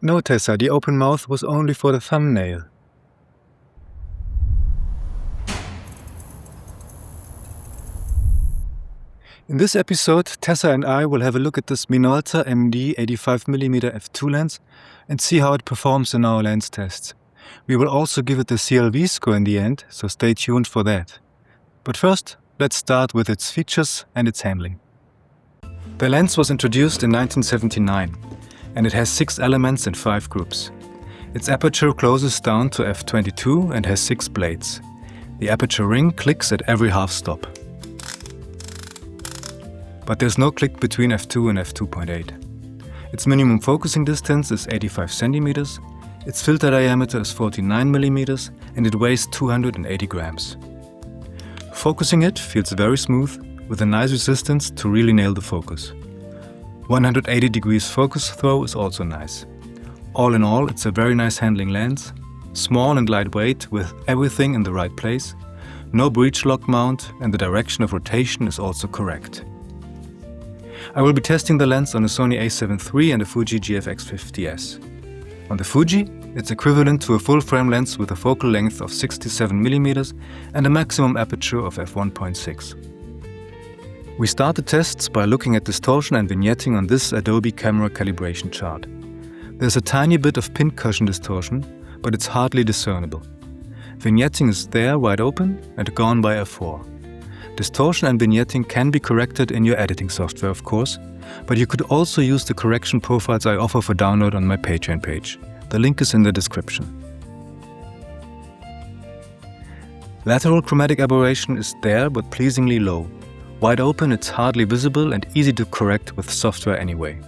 No, Tessa, the open mouth was only for the thumbnail. In this episode, Tessa and I will have a look at this Minolta MD 85mm f2 lens and see how it performs in our lens tests. We will also give it the CLV score in the end, so stay tuned for that. But first, let's start with its features and its handling. The lens was introduced in 1979, and it has 6 elements in 5 groups. Its aperture closes down to f22 and has 6 blades. The aperture ring clicks at every half stop. But there's no click between f2 and f2.8. Its minimum focusing distance is 85 centimeters, its filter diameter is 49 millimeters, and it weighs 280 grams. Focusing it feels very smooth, with a nice resistance to really nail the focus. 180 degrees focus throw is also nice. All in all, it's a very nice handling lens, small and lightweight with everything in the right place, no breech lock mount, and the direction of rotation is also correct. I will be testing the lens on a Sony A7III and a Fuji GFX50S. On the Fuji, it's equivalent to a full-frame lens with a focal length of 67mm and a maximum aperture of f1.6. We start the tests by looking at distortion and vignetting on this Adobe camera calibration chart. There's a tiny bit of pincushion distortion, but it's hardly discernible. Vignetting is there wide open and gone by f4. Distortion and vignetting can be corrected in your editing software, of course, but you could also use the correction profiles I offer for download on my Patreon page. The link is in the description. Lateral chromatic aberration is there, but pleasingly low. Wide open, it's hardly visible and easy to correct with software anyway.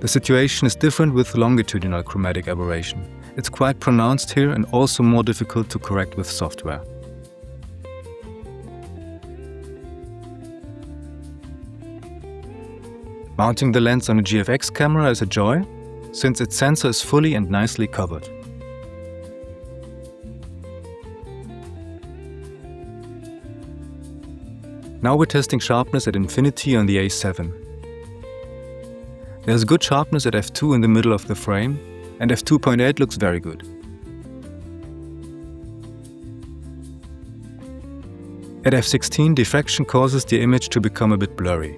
The situation is different with longitudinal chromatic aberration. It's quite pronounced here and also more difficult to correct with software. Mounting the lens on a GFX camera is a joy, since its sensor is fully and nicely covered. Now we're testing sharpness at infinity on the A7. There's good sharpness at f2 in the middle of the frame, and f2.8 looks very good. At f16, diffraction causes the image to become a bit blurry.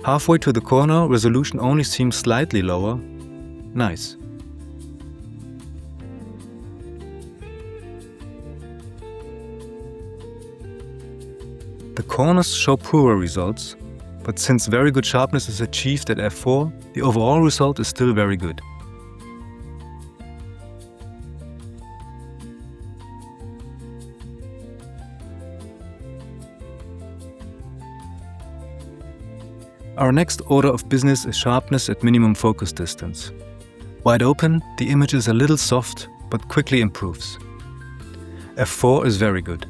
Halfway to the corner, resolution only seems slightly lower. Nice. The corners show poorer results, but since very good sharpness is achieved at f4, the overall result is still very good. Our next order of business is sharpness at minimum focus distance. Wide open, the image is a little soft, but quickly improves. f4 is very good.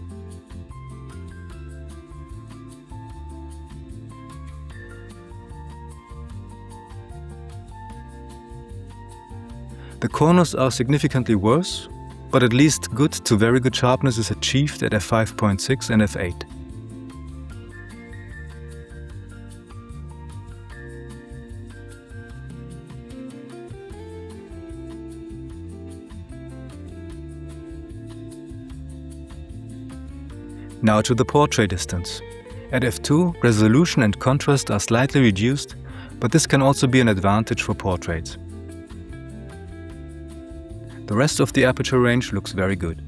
The corners are significantly worse, but at least good to very good sharpness is achieved at f5.6 and f8. Now to the portrait distance. At f2, resolution and contrast are slightly reduced, but this can also be an advantage for portraits. The rest of the aperture range looks very good.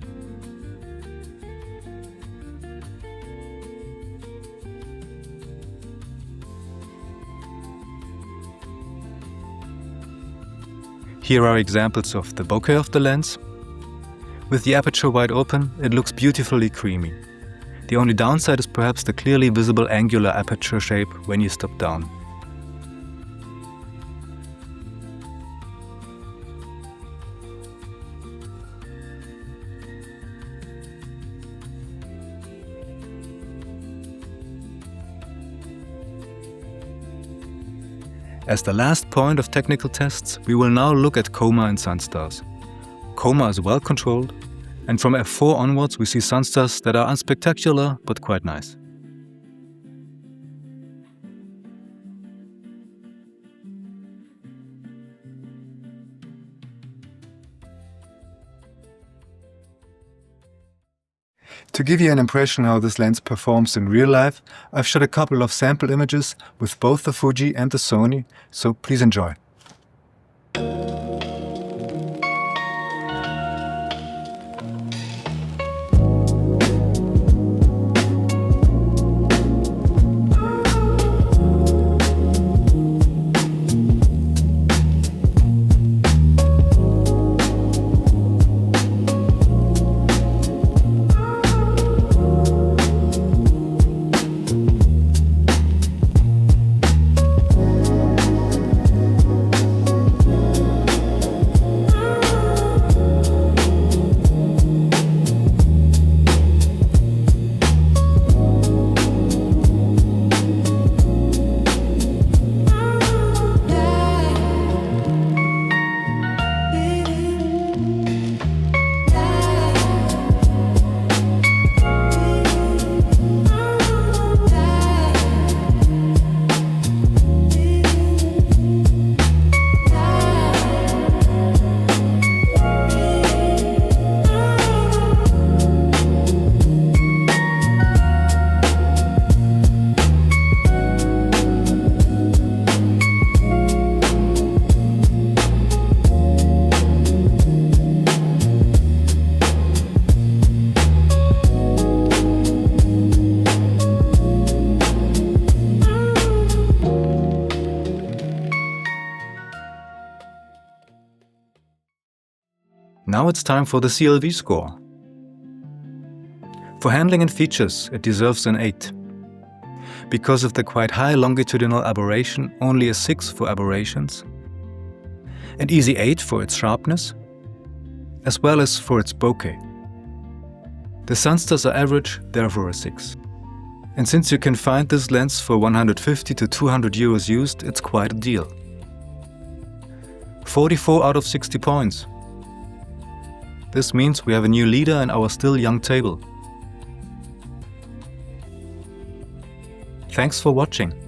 Here are examples of the bokeh of the lens. With the aperture wide open, it looks beautifully creamy. The only downside is perhaps the clearly visible angular aperture shape when you stop down. As the last point of technical tests, we will now look at coma and sunstars. Coma is well controlled, and from f4 onwards we see sunstars that are unspectacular but quite nice. To give you an impression how this lens performs in real life, I've shot a couple of sample images with both the Fuji and the Sony, so please enjoy. Now it's time for the CLV score. For handling and features, it deserves an 8. Because of the quite high longitudinal aberration, only a 6 for aberrations. An easy 8 for its sharpness, as well as for its bokeh. The sunstars are average, therefore a 6. And since you can find this lens for 150 to 200 euros used, it's quite a deal. 44 out of 60 points. This means we have a new leader in our still young table. Thanks for watching.